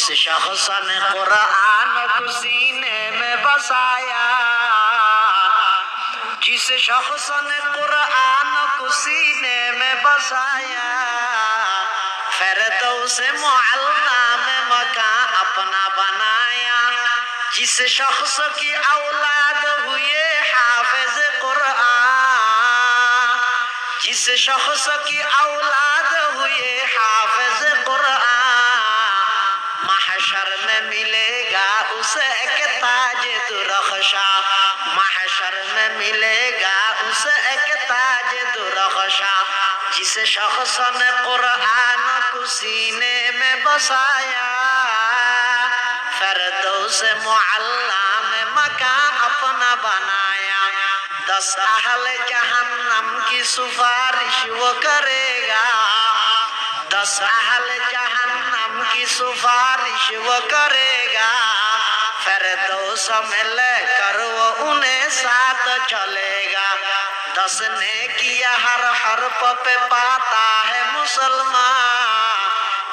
जिस शख्स ने कुरान को सीने में बसाया, जिस शख्स ने कुरान को सीने में बसाया, फिरदौस मुअल्ला में मकान अपना बनाया। जिस शख्स की औलाद हुए हाफिज कुरान, जिस शख्स की औलाद हुए हाफिज कुरान, महशर में मिलेगा उसे एक ताज दुरख्शा, महशर में मिलेगा उसे एक ताज दुरख्शा। जिस शख्स ने कुरान को सीने में बसाया, फिरदौस मुअल्ला में मकान अपना बनाया। 10 अहले जहन्नम की सिफारिश वो करेगा, 10 अहले जहन्नम की सिफारिश वो करेगा। फिरदौस में लेकर वो उन्हें साथ चलेगा। 10 ने किया हर हर्फ पे पाता है मुसलमान,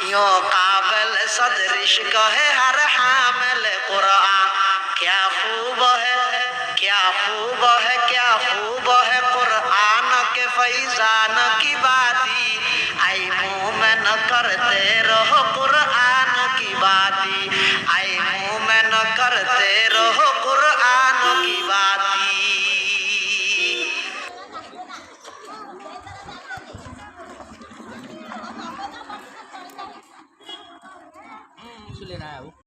यो काबिल सदरिश कहे हर हामिल कुरान। क्या खूब है, क्या खूब है, क्या खूब है कुरान के फैजान की बाती। आई मोमिन करते रहो कुरान की बाती, आई मोमिन करते रहो कुरान की बाती। लेना है वो।